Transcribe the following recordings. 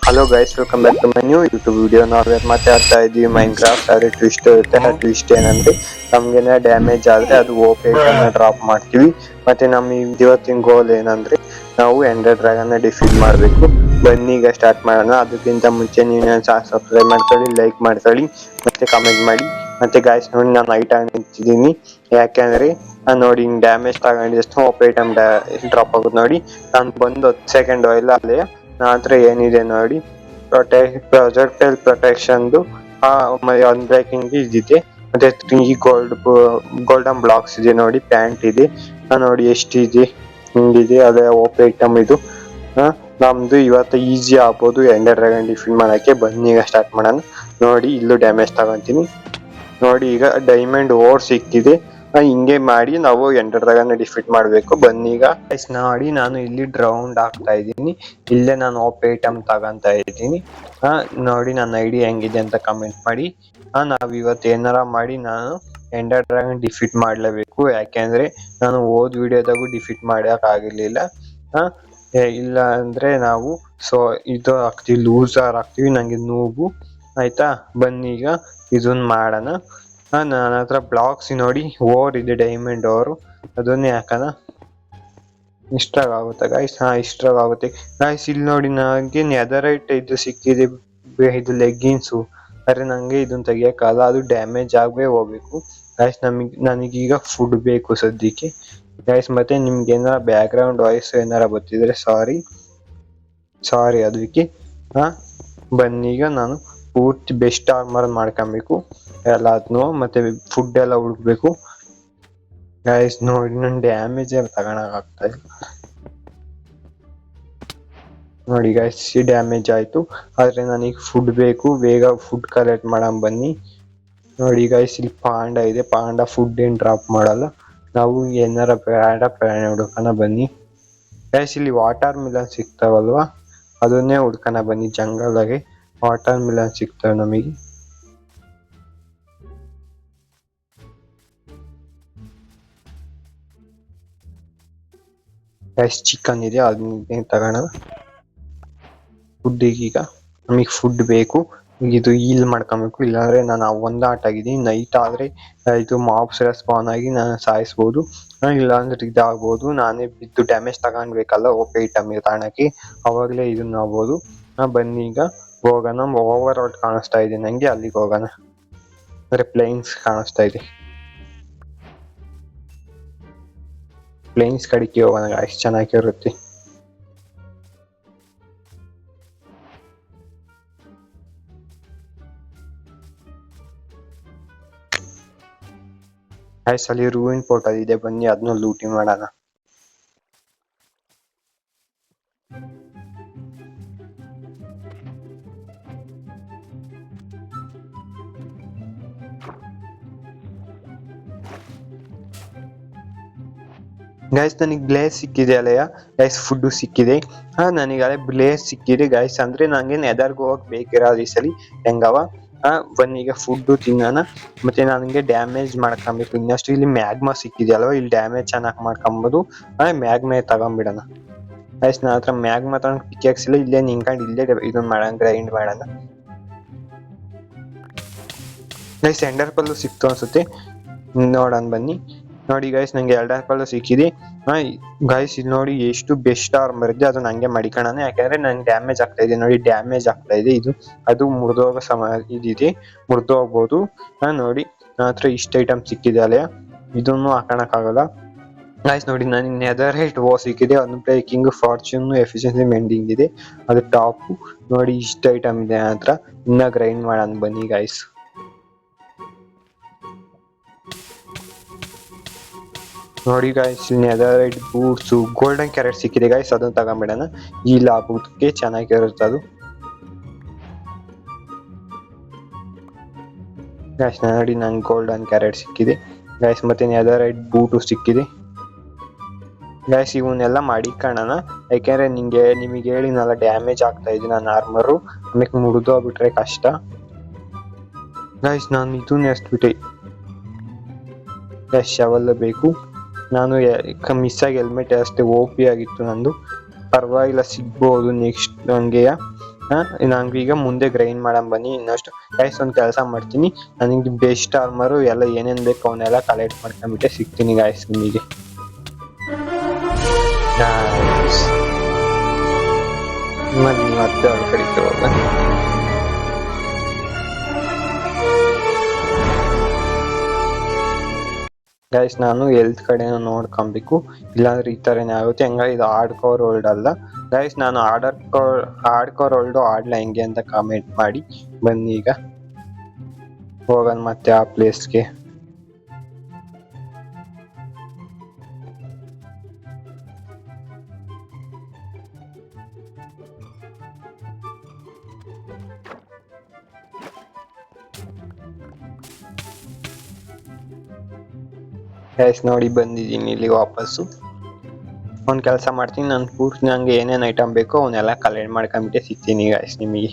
Hello guys, welcome back to my new YouTube video. ನಾವು ಮಾತಾಡ್ತಾ ಇದೀವಿ ಮೈನ್ಕ್ರಾಫ್ಟ್. ಅದೇ ಟ್ವಿಸ್ಟ್ ಇರುತ್ತೆ. ಆ ಟ್ವಿಸ್ಟ್ ಏನಂದ್ರೆ ನಮ್ಗೇನ ಡ್ಯಾಮೇಜ್ ಆದ್ರೆ ಅದು ಓಪಿ ಐಟಮ್ ಡ್ರಾಪ್ ಮಾಡ್ತೀವಿ. ಮತ್ತೆ ನಮ್ಮ ಇವತ್ತಿನ ಗೋಲ್ ಏನಂದ್ರೆ ನಾವು ಎಂಡರ್ ಡ್ರ್ಯಾಗನ್ ನ ಡಿಫೀಟ್ ಮಾಡಬೇಕು. ಬನ್ನಿ ಈಗ ಸ್ಟಾರ್ಟ್ ಮಾಡೋಣ. ಅದಕ್ಕಿಂತ ಮುಂಚೆ ನೀವು ಸಬ್ಸ್ಕ್ರೈಬ್ ಮಾಡ್ಕೊಳ್ಳಿ, ಲೈಕ್ ಮಾಡ್ಕೊಳ್ಳಿ, ಮತ್ತೆ ಕಮೆಂಟ್ ಮಾಡಿ. ಮತ್ತೆ ಗಾಯ್ಸ್ ನೋಡಿ, ನಾನು ಹೈಟ್ ಆಗಿ ನಿಂತಿದ್ದೀನಿ. ಯಾಕೆಂದ್ರೆ ನೋಡಿ ಡ್ಯಾಮೇಜ್ ತಗೊಂಡಿಷ್ಟು ಓಪಿ ಐಟಮ್ ಡ್ರಾಪ್ ಆಗುತ್ತೆ ನೋಡಿ. ನಾನು ಬಂದು 10 ಸೆಕೆಂಡ್ ಇಲ್ಲ ಅಲ್ಲಿ ಹತ್ರ ಏನಿದೆ ನೋಡಿ, ಪ್ರೊಜೆಕ್ಟೈಲ್ ಪ್ರೊಟೆಕ್ಷನ್ ಅನ್ಬ್ರೇಕಿಂಗ್ ಇದಿದೆ. ಮತ್ತೆ 3 ಗೋಲ್ಡನ್ ಬ್ಲಾಕ್ಸ್ ಇದೆ ನೋಡಿ, ಪ್ಯಾಂಟ್ ಇದೆ ನೋಡಿ, ಎಷ್ಟಿದೆ ಹಿಂಗಿದೆ. ಅದೇ ಓಪಿ ಐಟಮ್ ಇದು. ನಮ್ದು ಇವತ್ತು ಈಸಿ ಆಗ್ಬೋದು ಎಂಡರ್ ಡ್ರ್ಯಾಗನ್ ಡಿಫೀಟ್ ಮಾಡಕ್ಕೆ. ಬನ್ನಿ ಈಗ ಸ್ಟಾರ್ಟ್ ಮಾಡೋಣ. ನೋಡಿ ಇಲ್ಲೂ ಡ್ಯಾಮೇಜ್ ತಗೊಂತೀನಿ ನೋಡಿ. ಈಗ ಡೈಮಂಡ್ ಓರ್ ಸಿಕ್ಕಿದೆ. ಹಿಂಗೆ ಮಾಡಿ ನಾವು ಎಂಡರ್ ಡ್ರ್ಯಾಗನ್ ಡಿಫೀಟ್ ಮಾಡಬೇಕು. ಬನ್ನಿ ಈಗ ನೋಡಿ, ನಾನು ಇಲ್ಲಿ ರೌಂಡ್ ಆಗ್ತಾ ಇದ್ದೀನಿ. ಇಲ್ಲೇ ನಾನು ಓಪಿ ಐಟಮ್ ತಗೊಂತ ಇದ್ದೀನಿ. ನೋಡಿ ನನ್ನ ಐಡಿ ಹೆಂಗಿದೆ ಅಂತ ಕಮೆಂಟ್ ಮಾಡಿ. ನಾವ್ ಇವತ್ತು ಏನಾರ ಮಾಡಿ ನಾನು ಎಂಡರ್ ಡ್ರ್ಯಾಗನ್ ಡಿಫೀಟ್ ಮಾಡ್ಲೇಬೇಕು. ಯಾಕೆಂದ್ರೆ ನಾನು ಹೋದ್ ವಿಡಿಯೋದಾಗೂ ಡಿಫೀಟ್ ಮಾಡಕ್ ಆಗಿರ್ಲಿಲ್ಲ. ಇಲ್ಲ ಅಂದ್ರೆ ನಾವು ಇದು ಆಗ್ತೀವಿ, ಲೂಸರ್ ಆಗ್ತೀವಿ. ನಂಗೆ ನೋವು ಆಯ್ತಾ. ಬನ್ನಿ ಈಗ ಇದನ್ನ ಮಾಡೋಣ. ನನ್ನ ಹತ್ರ ಬ್ಲಾಕ್ಸ್ ನೋಡಿ, ಓರ್ ಇದೆ, ಡೈಮಂಡ್ ಓರು. ಅದನ್ನೇ ಹಾಕೋಣ. ಇಷ್ಟ್ರಾಗ ಆಗುತ್ತೆ ಗಾಯ್ಸ್. ಇಷ್ಟ್ರಾಗ ಆಗುತ್ತೆ ಗಾಯ್ಸ್. ಇಲ್ಲಿ ನೋಡಿ, ನನಗೆ ನೆದರೈಟ್ ಇದು ಸಿಕ್ಕಿದೆ, ಇದು ಲೆಗ್ಗಿನ್ಸು. ಆದ್ರೆ ನಂಗೆ ಇದನ್ನ ತೆಗಿಯಕ್ಕಾಗಲ್ಲ, ಅದು ಡ್ಯಾಮೇಜ್ ಆಗೇ ಹೋಗ್ಬೇಕು ಗಾಯ್ಸ್. ನನಗೀಗ ಫುಡ್ ಬೇಕು ಸದ್ಯಕ್ಕೆ ಗಾಯ್ಸ್. ಮತ್ತೆ ನಿಮ್ಗೆ ಏನಾರ ಬ್ಯಾಕ್ ಗ್ರೌಂಡ್ ವಾಯ್ಸ್ ಏನಾರ ಬರ್ತಿದ್ರೆ ಸಾರಿ ಅದಕ್ಕೆ. ಬನ್ನಿ ಈಗ ನಾನು ಪೂರ್ತಿ ಬೆಸ್ಟ್ ಆರ್ಮರ್ ಮಾಡ್ಕೊಬೇಕು ಎಲ್ಲಾದ್ನು. ಮತ್ತೆ ಫುಡ್ ಎಲ್ಲ ಹುಡುಕ್ಬೇಕು ಗೈಸ್. ನೋಡಿ ನನ್ ಡ್ಯಾಮೇಜ್ ತಗೊಳಕ್ ಆಗ್ತಾ ಇಲ್ಲ ನೋಡಿ ಗೈಸ್. ಡ್ಯಾಮೇಜ್ ಆಯ್ತು, ಆದ್ರೆ ನನಗೆ ಫುಡ್ ಬೇಕು. ಬೇಗ ಫುಡ್ ಕಲೆಕ್ಟ್ ಮಾಡಮ್ ಬನ್ನಿ. ನೋಡಿ ಗೈಸ್, ಇಲ್ಲಿ ಪಾಂಡ ಇದೆ. ಪಾಂಡ ಫುಡ್ ಏನ್ ಡ್ರಾಪ್ ಮಾಡಲ್ಲ. ನಾವು ಏನಾರ ಪ್ರಾಣಿ ಹುಡುಕನ ಬನ್ನಿ ಗೈಸ್. ಇಲ್ಲಿ ವಾಟರ್ ಮಿಲನ್ ಸಿಗ್ತಾವಲ್ವಾ, ಅದನ್ನೇ ಹುಡ್ಕನ ಬನ್ನಿ. ಜಂಗಲ್ದಾಗೆ ವಾಟರ್ ಮಿಲನ್ ಸಿಗ್ತಾವ ನಮಗೆ. ಗೈಸ್ ಚಿಕನ್ ಇದೆ, ಅದನ್ನ ತಗೋಣ. ಫುಡ್ ಈಗ ನಮಗೆ ಫುಡ್ ಬೇಕು. ಇದು ಹೀಲ್ ಮಾಡ್ಕೊಬೇಕು, ಇಲ್ಲಾಂದ್ರೆ ನಾನು ಒಂದ್ ಆಟ ಆಗಿದ್ದೀನಿ. ನೈಟ್ ಆದ್ರೆ ಇದು ಮಾಬ್ಸ್ ಸ್ಪಾನ್ ಆಗಿ ನಾನು ಸಾಯಿಸ್ಬೋದು. ಇಲ್ಲಾಂದ್ರೆ ಇದಾಗ್ಬೋದು. ನಾನೇ ಬಿದ್ದು ಡ್ಯಾಮೇಜ್ ತಗೊಂಡ್ಬೇಕಲ್ಲ ಓಪಿ ಐಟಮ್ ತಾಣಕ್ಕೆ, ಅವಾಗ್ಲೇ ಇದನ್ನ ಆಗ್ಬೋದು. ಬನ್ನಿ ಈಗ ಹೋಗೋಣ. ಓವರ್ ವರ್ಲ್ಡ್ ಕಾಣಿಸ್ತಾ ಇದೆ ನಂಗೆ, ಅಲ್ಲಿಗೆ ಹೋಗೋಣ. ಅಂದ್ರೆ ಪ್ಲೇನ್ಸ್ ಕಾಣಿಸ್ತಾ ಇದೆ, ಪ್ಲೇನ್ಸ್ ಕಡೆಗೆ ಹೋಗೋಣ. ಅಷ್ಟು ಚೆನ್ನಾಗಿರುತ್ತೆ. ಅಲ್ಲಿ ರೂಯಿನ್ ಪೋರ್ಟಲ್ ಇದೆ, ಬನ್ನಿ ಅದನ್ನ ಲೂಟಿ ಮಾಡೋಣ. ಗೈಸ್ ನನಗೆ ಬ್ಲೇಸ್ ಸಿಕ್ಕಿದೆ ಅಲ್ಲಯ್ಯ ಗೈಸ್. ಫುಡ್ ಸಿಕ್ಕಿದೆ. ನನಗೆ ಅಲ್ಲೇ ಬ್ಲೇಸ್ ಸಿಕ್ಕಿದೆ ಗೈಸ್. ಅಂದ್ರೆ ನಂಗೆ ನೆದರ್ಗೆ ಹೋಗಕ್ ಬೇಕಿರೋದು ಈ ಸಲಿ ಹೆಂಗವ. ಬನ್ನಿ ಈಗ ಫುಡ್ ತಿನ್ನೋಣ. ಮತ್ತೆ ನನಗೆ ಡ್ಯಾಮೇಜ್ ಮಾಡ್ಕೊಬೇಕು ಇನ್ನಷ್ಟು. ಇಲ್ಲಿ ಮ್ಯಾಗ್ಮಾ ಸಿಕ್ಕಿದೆ ಅಲ್ವಾ, ಇಲ್ಲಿ ಡ್ಯಾಮೇಜ್ ಚೆನ್ನಾಗಿ ಮಾಡ್ಕೊಬೋದು. ಮ್ಯಾಗ್ಮಾ ತಗೊಂಡ್ಬಿಡೋಣ ಗೈಸ್. ನನ್ನ ಹತ್ರ ಮ್ಯಾಗ್ಮಾ ತಗೊಂಡು ಪಿಕ್ಯಾಕ್ಸ್ ಇಲ್ಲ. ಇಲ್ಲೇ ನಿಂತ್ಕೊಂಡು ಇಲ್ಲೇ ಇದನ್ನ ಮಾಡೋಣ, ಗ್ರೈಂಡ್ ಮಾಡೋಣ ಗೈಸ್. ಎಂಡರ್ ಪಲ್ಲು ಸಿಕ್ತು ಅನ್ಸುತ್ತೆ, ನೋಡೋಣ ಬನ್ನಿ. ನೋಡಿ ಗೈಸ್, ನಂಗೆ 2 ಆಪಲ್ ಸಿಕ್ಕಿದೆ ಗೈಸ್. ಇದು ನೋಡಿ ಎಷ್ಟು ಬೆಸ್ಟ್ ಆರ್ಮರ್ ಇದೆ, ಅದನ್ನ ಹಂಗೆ ಮಡಿಕೋಣ. ಯಾಕಂದ್ರೆ ನಂಗೆ ಡ್ಯಾಮೇಜ್ ಆಗ್ತಾ ಇದೆ ನೋಡಿ, ಡ್ಯಾಮೇಜ್ ಆಗ್ತಾ ಇದೆ. ಅದು ಮುರಿದೋಗೋ ಇದಿದೆ, ಮುರಿದು ಹೋಗ್ಬೋದು. ನೋಡಿ ನನ್ನ ಹತ್ರ ಇಷ್ಟ ಐಟಮ್ ಸಿಕ್ಕಿದೆ ಅಲ್ಲೇ, ಇದನ್ನು ಹಾಕೋಣಕ್ಕಾಗಲ್ಲ ಗೈಸ್. ನೋಡಿ ನನಗೆ ನೆದರೈಟ್ ಓ ಸಿಕ್ಕಿದೆ, ಅನ್ಬ್ರೇಕಿಂಗ್, ಫಾರ್ಚೂನ್, ಎಫಿಷಿಯನ್ಸಿ, ಮೆಂಡಿಂಗ್ ಇದೆ. ಅದು ಟಾಪ್. ನೋಡಿ ಇಷ್ಟ ಐಟಮ್ ಇದೆ ನನ್ನ ಹತ್ರ. ಇನ್ನ ಗ್ರೈಂಡ್ ಮಾಡೋಣ ಬನ್ನಿ ಗೈಸ್. ನೋಡಿ ಗೈಸ್, ನೆದರೈಟ್ ಬೂಟ್ಸು, ಗೋಲ್ಡನ್ ಕ್ಯಾರೆಟ್ ಸಿಕ್ಕಿದೆ ಗೈಸ್. ಅದನ್ನ ತಗೊಂಡ್ಬಿಡೋಣ. ಈ ಲಾಭಕ್ಕೆ ಚೆನ್ನಾಗಿರುತ್ತೆ ಅದು ಗೈಸ್. ನೋಡಿ ನಂಗೆ ಗೋಲ್ಡನ್ ಕ್ಯಾರೆಟ್ ಸಿಕ್ಕಿದೆ ಗೈಸ್. ಮತ್ತೆ ನೆದರೈಟ್ ಬೂಟು ಸಿಕ್ಕಿದೆ ಗೈಸ್. ಇವನ್ನೆಲ್ಲ ಮಾಡಿಕೊಳ್ಳೋಣ. ಯಾಕೆಂದ್ರೆ ನಿಮಗೆ ಹೇಳಿನಲ್ಲ, ಡ್ಯಾಮೇಜ್ ಆಗ್ತಾ ಇದೆ ನನ್ನ ಆರ್ಮರು. ಆಮೇಲೆ ಮುರಿದೋಗ್ಬಿಟ್ರೆ ಕಷ್ಟ ಗೈಸ್. ನಾನು ಇದನ್ನ ಎಸ್ಬಿಟ್ಟೆ ಗೈಸ್. ಶವಲ್ ಬೇಕು. ನಾನು ಮಿಸ್ ಆಗಿ ಹೆಲ್ಮೆಟ್ ಅಷ್ಟೇ ಓಪಿ ಆಗಿತ್ತು ನಂದು. ಪರವಾಗಿಲ್ಲ, ಸಿಗ್ಬೋದು ನೆಕ್ಸ್ಟ್ ಹಂಗೆಯ. ನಂಗೆ ಈಗ ಮುಂದೆ ಗ್ರೈಂಡ್ ಮಾಡಮ್ ಬನ್ನಿ ಇನ್ನಷ್ಟು. ಗೈಸ್ ಒಂದು ಕೆಲಸ ಮಾಡ್ತೀನಿ, ನನಗೆ ಬೆಸ್ಟ್ ಆರ್ಮರು ಎಲ್ಲ ಏನೇನು ಬೇಕು ಅವನ್ನೆಲ್ಲ ಕಲೆಕ್ಟ್ ಮಾಡ್ಕೊಂಡ್ಬಿಟ್ಟೆ ಸಿಗ್ತೀನಿ ಗಾಯ್ಸ್ ನಿಮಗೆ. ಮತ್ತೆ ಅವ್ರ ಕಡೆಗೆ ಹೋಗ ಗೈಸ್. ನಾನು ಹೆಲ್ತ್ ಕಡೆನೂ ನೋಡ್ಕೊಬೇಕು, ಇಲ್ಲಾಂದ್ರೆ ಈ ಥರನೇ ಆಗುತ್ತೆ. ಹೆಂಗ ಇದು ಹಾರ್ಡ್ಕೋರ್ ವರ್ಲ್ಡ್ ಅಲ್ಲ ಗೈಸ್. ನಾನು ಹಾರ್ಡ್ಕೋರ್ ವರ್ಲ್ಡು ಆಡ್ಲಾ ಹೆಂಗೆ ಅಂತ ಕಾಮೆಂಟ್ ಮಾಡಿ ಬನ್ನಿ. ಈಗ ಹೋಗೋಣ ಮತ್ತೆ ಆ ಪ್ಲೇಸ್ಗೆ. ಗೈಸ್ ನೋಡಿ ಬಂದಿದ್ದೀನಿ ಇಲ್ಲಿ ವಾಪಸ್ಸು. ಒಂದು ಕೆಲಸ ಮಾಡ್ತೀನಿ, ನಾನು ಪೂರ್ತಿ ನಂಗೆ ಏನೇನು ಐಟಮ್ ಬೇಕೋ ಅವನ್ನೆಲ್ಲ ಕಲೆಕ್ಟ್ ಮಾಡ್ಕೊಂಬಿಟ್ಟೆ ಸಿಗ್ತೀನಿ ಗೈಸ್ ನಿಮಗೆ.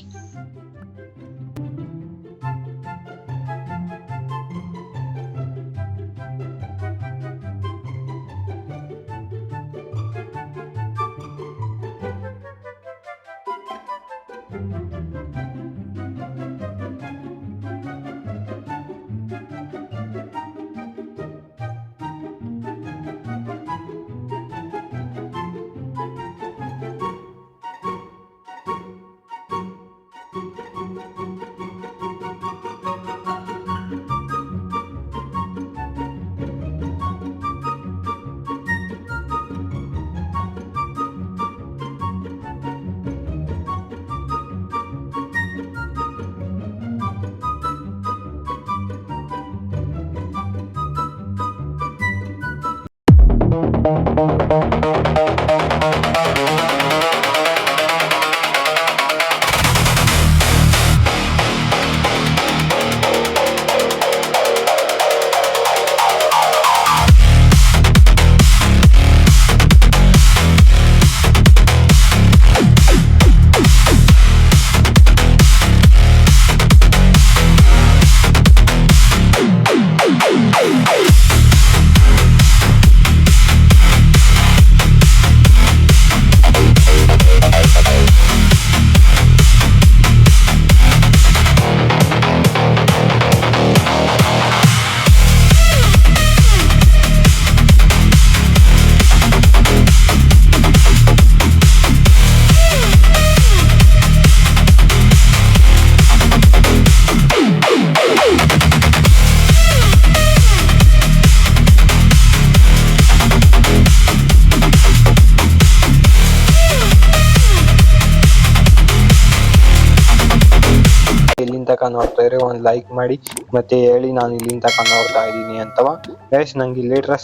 ಇಲ್ಲಿಂದ ತನಕ ನೋಡ್ತಾ ಇದ್ರೆ ಒಂದು ಲೈಕ್ ಮಾಡಿ ಮತ್ತೆ ಹೇಳಿ ನಾನು ಇಲ್ಲಿಂದ ತನಕ ನೋಡ್ತಾ ಇದ್ದೀನಿ ಅಂತವ. ಗೈಸ್ ನಂಗೆ ಇಲ್ಲೇಟ್ರ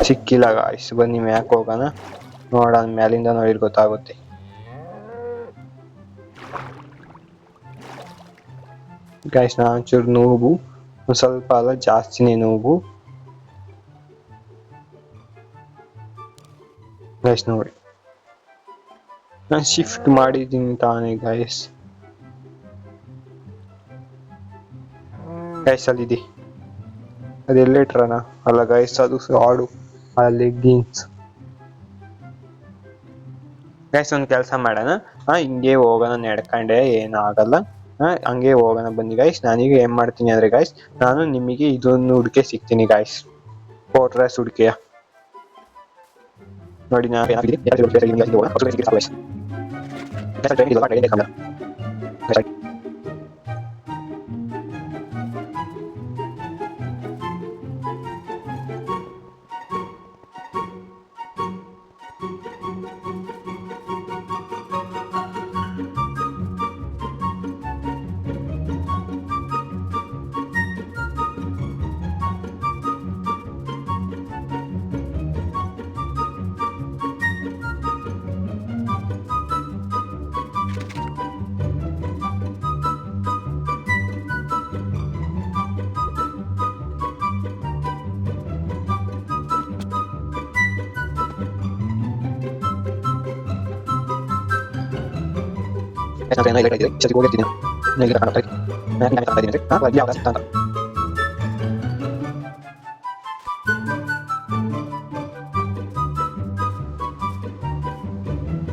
ಸಿಕ್ಕಿಲ್ಲ ಗಾಯ್ಸ್. ಬನ್ನಿ ಮ್ಯಾಕ್ ಹೋಗೋಣ, ನೋಡೋಣ ಮ್ಯಾಲಿಂದ ನೋಡಿದ್ರೆ ಗೊತ್ತಾಗುತ್ತೆ. ಗೈಸ್ ನಾನು ಒಂಚೂರು ನೋವು, ಒಂದು ಸ್ವಲ್ಪ ಅಲ್ಲ ಜಾಸ್ತಿನೇ ನೋವು ಗೈಸ್. ನೋಡಿ ನಾನು ಶಿಫ್ಟ್ ಮಾಡಿದ್ದೀನಿ ತಾನೇ ಗೈಸ್. ಗೈಸ್ ಅಲ್ಲಿದೆ, ಅದೆಲ್ಲಿಟ್ರಣ ಅಲ್ಲ ಗೈಸ್, ಅದು ಆಡು ಆ ಲೆಗ್ಗಿನ್ಸ್. ಗೈಸ್ ಒಂದು ಕೆಲಸ ಮಾಡೋಣ, ಹಿಂಗೆ ಹೋಗೋಣ ನಡ್ಕೊಂಡೆ, ಏನಾಗಲ್ಲ. ಹಂಗೆ ಹೋಗೋಣ ಬನ್ನಿ ಗೈಸ್. ನಾನೀಗ ಏನ್ ಮಾಡ್ತೀನಿ ಅಂದ್ರೆ ಗೈಸ್, ನಾನು ನಿಮಗೆ ಇದೊಂದು ಹುಡುಕೆ ಸಿಗ್ತೀನಿ ಗೈಸ್, ಫೋರ್ಟ್ರೆಸ್ ಹುಡುಕೆಯ ನೋಡಿ.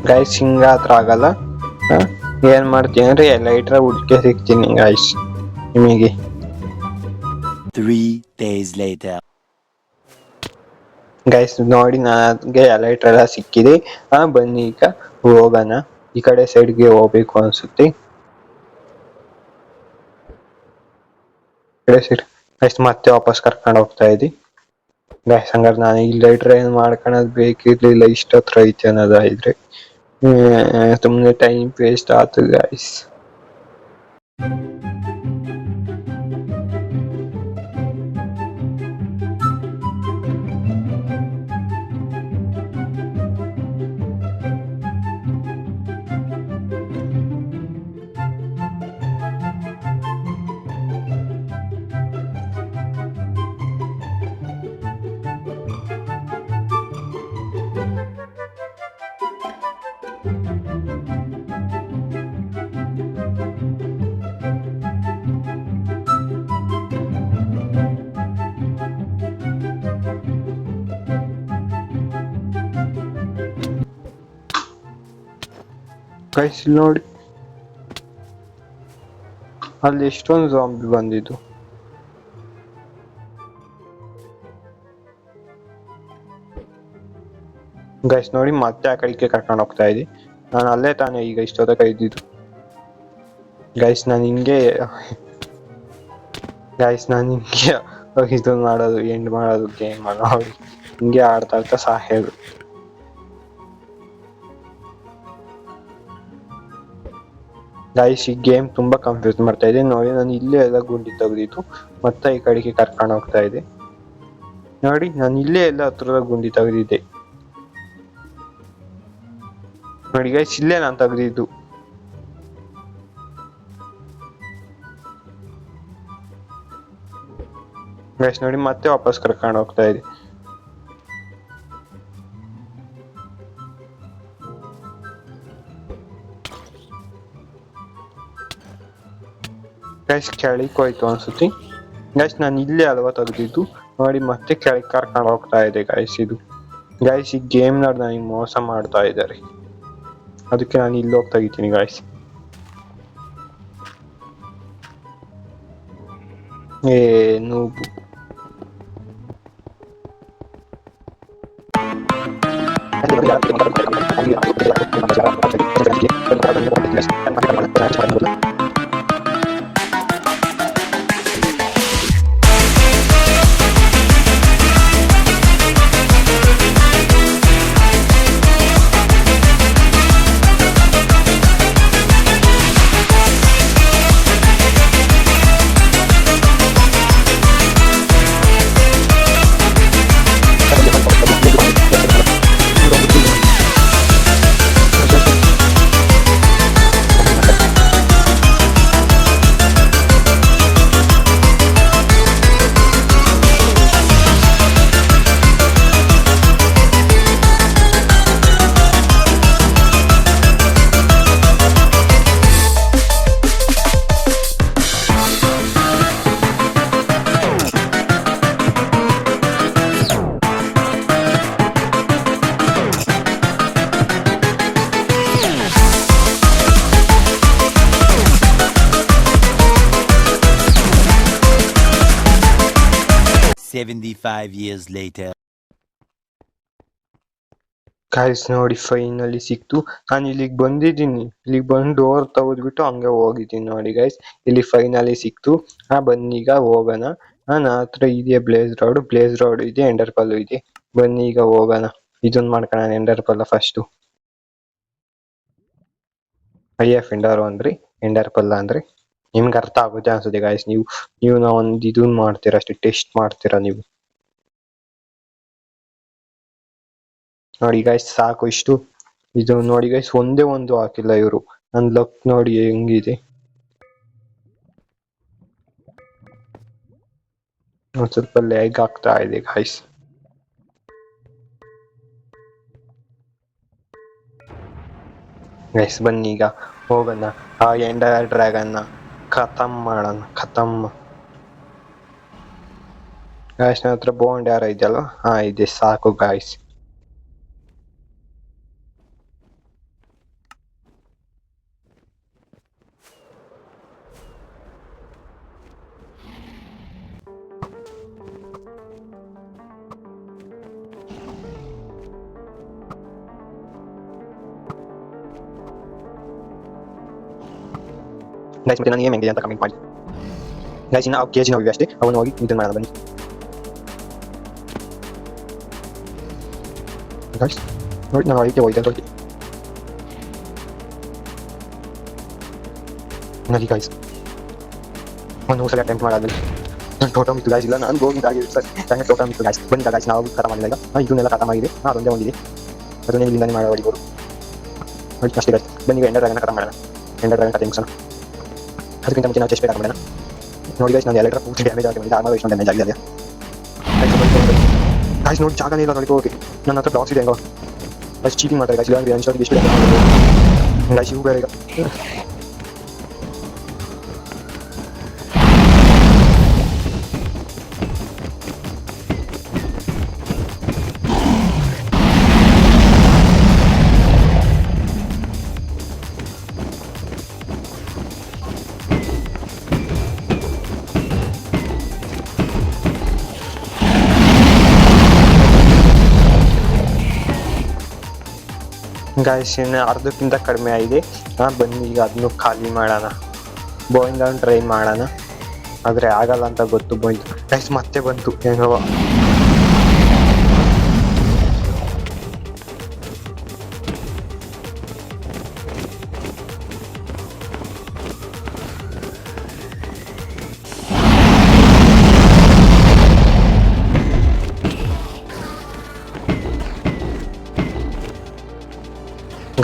ಗೈಸ್ ಹಿಂಗ ಹತ್ರ ಆಗಲ್ಲ, ಏನ್ ಮಾಡ್ತೀನಿ ಅಂದ್ರೆ ಲೈಟ್ರ ಹುಡ್ಕೆ ಸಿಗ್ತೀನಿ ಗಾಯ್ಸ್ ನಿಮಗೆ. 3 days later. ಗೈಸ್ ನೋಡಿ ನನಗೆ ಲೈಟ್ರ್ ಎಲ್ಲ ಸಿಕ್ಕಿದೆ. ಬನ್ನಿ ಈಗ ಹೋಗೋಣ. ಈ ಕಡೆ ಸೈಡ್ಗೆ ಹೋಗ್ಬೇಕು ಅನ್ಸುತ್ತೆ. ಗೈಸ್ ಮತ್ತೆ ವಾಪಸ್ ಕರ್ಕೊಂಡು ಹೋಗ್ತಾ ಇದ್ದಿ. ಗೈಸ್ ಹಂಗಾರೆ ನಾನು ಈ ಲೈಟ್ರ್ ಏನ್ ಮಾಡ್ಕೊಳೋದು ಬೇಕಿರ್ಲಿಲ್ಲ, ಇಷ್ಟತ್ರ ಐತೆ ಅನ್ನೋದಾದ್ರೆ. ಸುಮ್ಮನೆ ಟೈಮ್ ವೇಸ್ಟ್ ಆಯ್ತು ಗೈಸ್. ಗೈಸ್ ಇಲ್ಲಿ ನೋಡಿ, ಅಲ್ಲಿ ಎಷ್ಟೊಂದು ಜಾಂಬಿ ಬಂದಿದ್ದು. ಗೈಸ್ ನೋಡಿ ಮತ್ತೆ ಆ ಕಡೆಗೆ ಕರ್ಕೊಂಡು ಹೋಗ್ತಾ ಇದ್ದಿ. ನಾನು ಅಲ್ಲೇ ತಾನೇ ಈಗ ಇಷ್ಟೊತ್ತಕ ಇದ್ದಿದ್ದು. ಗೈಸ್ ನಾನು ಹಿಂಗೆ ಇದು ಮಾಡೋದು, ಎಂಡ್ ಮಾಡೋದು ಗೇಮ್ ನೋಡಿ ಹಿಂಗೆ ಆಡ್ತಾ ಸಾಯೋದು. ಗೈಸ್ ಈ ಗೇಮ್ ತುಂಬಾ ಕನ್ಫ್ಯೂಸ್ ಮಾಡ್ತಾ ಇದೆ ನೋಡಿ. ನಾನು ಇಲ್ಲೇ ಎಲ್ಲ ಗುಂಡಿ ತೆಗ್ದಿತ್ತು, ಮತ್ತೆ ಈ ಕಡೆಗೆ ಕರ್ಕೊಂಡು ಹೋಗ್ತಾ ಇದೆ ನೋಡಿ. ನಾನು ಇಲ್ಲೇ ಎಲ್ಲ ಹತ್ರದ ಗುಂಡಿ ತೆಗ್ದಿದ್ದೆ ನೋಡಿ ಗೈಸ್, ಇಲ್ಲೇ ನಾನು ತೆಗ್ದಿದ್ದು. ಗೈಸ್ ನೋಡಿ ಮತ್ತೆ ವಾಪಸ್ ಕರ್ಕೊಂಡು ಹೋಗ್ತಾ ಇದೆ. ಗೈಸ್ ಕೆಳಗೆ ಹೋಯ್ತು ಅನ್ಸುತ್ತೆ. ಗೈಸ್ ನಾನು ಇಲ್ಲೇ ಅಲ್ವಾ ತೆಗ್ದಿದ್ದು ನೋಡಿ, ಮತ್ತೆ ಕೆಳಗೆ ಕರ್ಕೊಂಡು ಹೋಗ್ತಾ ಇದೆ ಗೈಸ್. ಇದು ಗೈಸ್ ಈ ಗೇಮ್ ನೋಡಿ ನನಗೆ ಮೋಸ ಮಾಡ್ತಾ ಇದ್ದಾರೆ, ಅದಕ್ಕೆ ನಾನು ಇಲ್ಲಿ ಹೋಗಿ ತೆಗಿತೀನಿ ಗೈಸ್. ನೂಬು $75 years later. ಗೈಸ್ ನೋಡಿ ಫೈನಲಿ ಸಿಕ್ತು. ನಾನು ಇಲ್ಲಿಗೆ ಬಂದಿದ್ದೀನಿ, ಇಲ್ಲಿಗೆ ಬಂದು ಡೋರ್ ತೆಗೆದ್ಬಿಟ್ಟು ಹಂಗೆ ಹೋಗಿದ್ದೀನಿ ನೋಡಿ ಗೈಸ್. ಇಲ್ಲಿ ಫೈನಲಿ ಸಿಕ್ತು. ಬನ್ನೀಗ ಹೋಗೋಣ. ನನ್ನ ಹತ್ರ ಇದೆಯಾ ಬ್ಲೇಸ್ ರೋಡ್ ಇದೆ, ಎಂಡರ್ ಪಲ್ಲು ಇದೆ. ಬನ್ನಿ ಈಗ ಹೋಗೋಣ. ಇದನ್ನ ಮಾಡ್ಕೊಳ್ಳೋಣ ಎಂಡರ್ ಪಲ್ಲ ಫಸ್ಟು. IF ಎಂಡರ್ ಪಲ್ಲ ಅಂದ್ರೆ ನಿಮ್ಗೆ ಅರ್ಥ ಆಗುತ್ತೆ ಅನ್ಸುತ್ತೆ ಗೈಸ್. ನೀವು ನಾವು ಒಂದು ಇದನ್ನ ಮಾಡ್ತೀರಾ ಅಷ್ಟೇ, ಟೆಸ್ಟ್ ಮಾಡ್ತೀರಾ ನೀವು ನೋಡಿ ಗೈಸ್. ಸಾಕು ಇಷ್ಟು. ಇದು ನೋಡಿ ಗೈಸ್, ಒಂದೇ ಒಂದು ಹಾಕಿಲ್ಲ ಇವರು. ನನ್ ಲಕ್ ನೋಡಿ ಹೆಂಗಿದೆ. ಒಂದ್ ಸ್ವಲ್ಪ ಲ್ಯಾಗ್ ಆಗ್ತಾ ಇದೆ ಗೈಸ್. ಗೈಸ್ ಬನ್ನಿ ಈಗ ಹೋಗೋಣ. ಆ ಎಂಡರ್ ಡ್ರ್ಯಾಗನ್ನ ಖತಮ್ ಮಾಡೋಣ. ಗೈಸ್ ನನ್ನ ಹತ್ರ ಬೋಂಡ್ ಯಾರ ಇದೆಯಲ್ವ? ಇದೆ, ಸಾಕು ಗೈಸ್. ಗೈಸ್ ಮತ್ತೆ ನಾನು ಏಮ್ ಹೆಂಗಿದೆ ಅಂತ ಕಮೆಂಟ್ ಮಾಡಿ ಗೈಸ್. ಇನ್ನು ಅವು ಕೇಜ್ ನೋಡಿವಿ ಅಷ್ಟೇ, ಅವನು ಹೋಗಿ ಇದನ್ನು ಮಾಡೋಣ ಬನ್ನಿ ಗೈಸ್. ನೋಡಿ ನಾನು ಅದಕ್ಕೆ ಹೋಯ್ತು ಅಂತ ನೋಡಿ ಗೈಸ್. ಒಂದು ಸಲ ಅಟೆಂಪ್ಟ್ ಮಾಡಾದ್ಮೇಲೆ ನಾನು ಟೋಟಲ್ ಮಿತ್ತು ಗೈಸ್. ಇಲ್ಲ ನಾನು ಹೋಗಿದ್ದಾಗಿದೆ ಸರ್, ನನಗೆ ಟೋಟಲ್ ಮಿತ್ತು ಗೈಸ್. ಬನ್ನಿ ಗೈಸ್ ನಾವು ಖಾತ ಮಾಡಿಲ್ಲ ಈಗ, ಇದನ್ನೆಲ್ಲ ಖಾತ ಮಾಡಿದೆ. ಅದೊಂದೇ ಒಂದಿದೆ, ಅದನ್ನೇ ಇಲ್ಲಿಂದಾನೆ ಮಾಡಿ ಹೊಡಿಬೋದು. ನೋಡಿ ಅಷ್ಟೇ ಗೈಸ್. ಬನ್ನಿ ಈಗ ಎಂಡರ್ ಡ್ರ್ಯಾಗನ್ ಖಾತ ಮಾಡೋಣ. ಎಂಡರ್ ಡ್ರ್ಯಾಗನ್ ಕತೆ ಮುಗಿಸೋಣ. ಅದಕ್ಕಿಂತ ಮುಂಚೆ ನಾವು ಚೆಸ್ಟ್ ಬೇಡ ಮಾಡೋಣ. ನೋಡಿ ಗೈಸ್ ನಾನು ಎಲ್ಲರ ಪೂರ್ತಿ ಡ್ಯಾಮೇಜ್ ಆಗಿದೆ, ಆರ್ಮರ್ ಎಷ್ಟು ಡ್ಯಾಮೇಜ್ ಆಗಿದೆ ಗೈಸ್. ನೋಡಿ ಜಾಗನೇ ಇಲ್ಲ ನೋಡಿ ಹೋಗಿ. ನನ್ನ ಹತ್ರ ಬ್ಲಾಕ್ಸ್ ಇದೆ ಹೆಂಗೋ ಗೈಸ್. ಚೀಟಿಂಗ್ ಮಾಡ್ತಾರೆ ಗೈಸ್. ಇಲ್ಲ ಅನ್ಶೋರ್ಗೆ ಎಷ್ಟು ಗೈಸ್. ಇವು ಬೇರೆ ಈಗ ಗೈಸ್. ಇನ್ನು ಅರ್ಧಕ್ಕಿಂತ ಕಡಿಮೆ ಆಗಿದೆ. ಬನ್ನಿ ಈಗ ಅದನ್ನು ಖಾಲಿ ಮಾಡೋಣ. ಬೋಯಿಂಗ್ ಡೌನ್ ಟ್ರೈ ಮಾಡೋಣ, ಆದರೆ ಆಗಲ್ಲ ಅಂತ ಗೊತ್ತು. ಬೋಯಿಂಗ್ ಗೈಸ್ ಮತ್ತೆ ಬಂತು ಹೆಂಗೋ.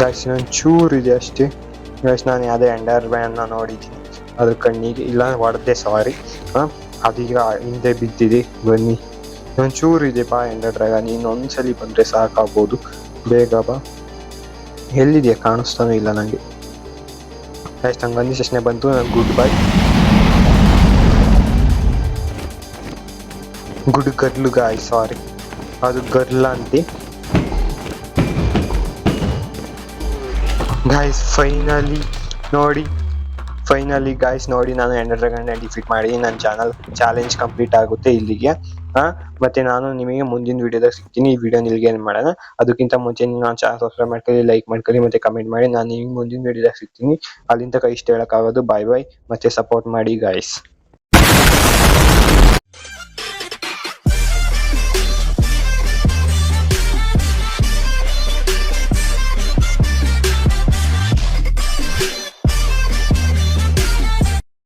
ಗೈಸ್ ಇನ್ನೊಂದು ಚೂರು ಇದೆ ಅಷ್ಟೇ ಗೈಸ್. ನಾನು ಯಾವುದೇ ಎಂಡರ್ ಮ್ಯಾನ್ನ ನೋಡಿದ್ದೀನಿ, ಅದ್ರ ಕಣ್ಣಿಗೆ ಇಲ್ಲ ಹೊಡೆದೆ, ಸಾರಿ. ಅದೀಗ ಹಿಂದೆ ಬಿದ್ದಿದೆ. ಬನ್ನಿ ಇನ್ನೊಂದು ಚೂರು ಇದೆ ಬಾ ಎಂಡರ್ ಡ್ರ್ಯಾಗನ್. ಇನ್ನೊಂದ್ಸಲಿ ಬಂದರೆ ಸಾಕಾಗ್ಬೋದು. ಬೇಗ ಬಾ. ಎಲ್ಲಿದೆಯಾ ಕಾಣಿಸ್ತಾನೂ ಇಲ್ಲ ನನಗೆ ಗೈಸ್. ನಂಗೆ ಬಂದಿದ್ದ ತಕ್ಷಣ ಬಂತು. ನಾನು good bye. Good girl guys, sorry ಅದು ಗರ್ಲ ಅಂತೆ ಗಾಯ್ಸ್. ಫೈನಲಿ ಗಾಯ್ಸ್ ನೋಡಿ ನಾನು ಎಂಡರ್ ಡ್ರ್ಯಾಗನ್ ಡಿಫೀಟ್ ಮಾಡಿ ನನ್ನ ಚಾಲೆಂಜ್ ಕಂಪ್ಲೀಟ್ ಆಗುತ್ತೆ ಇಲ್ಲಿಗೆ. ಮತ್ತೆ ನಾನು ನಿಮಗೆ ಮುಂದಿನ ವಿಡಿಯೋದಾಗ ಸಿಗ್ತೀನಿ. ಈ ವಿಡಿಯೋ ನಿಲ್ಗೆ ಏನು ಮಾಡೋಣ. ಅದಕ್ಕಿಂತ ಮುಂಚೆ ನೀವು ನನ್ನ ಚಾನಲ್ ಸಬ್ಸ್ಕ್ರೈಬ್ ಮಾಡ್ಕೊಳ್ಳಿ, ಲೈಕ್ ಮಾಡ್ಕೊಳ್ಳಿ, ಮತ್ತೆ ಕಮೆಂಟ್ ಮಾಡಿ. ನಾನು ನಿಮಗೆ ಮುಂದಿನ ವಿಡಿಯೋದಾಗ ಸಿಗ್ತೀನಿ. ಅಲ್ಲಿಂದ ಇಷ್ಟ ಹೇಳೋಕ್ಕಾಗೋದು ಬಾಯ್ ಬಾಯ್. ಮತ್ತೆ ಸಪೋರ್ಟ್ ಮಾಡಿ ಗಾಯ್ಸ್.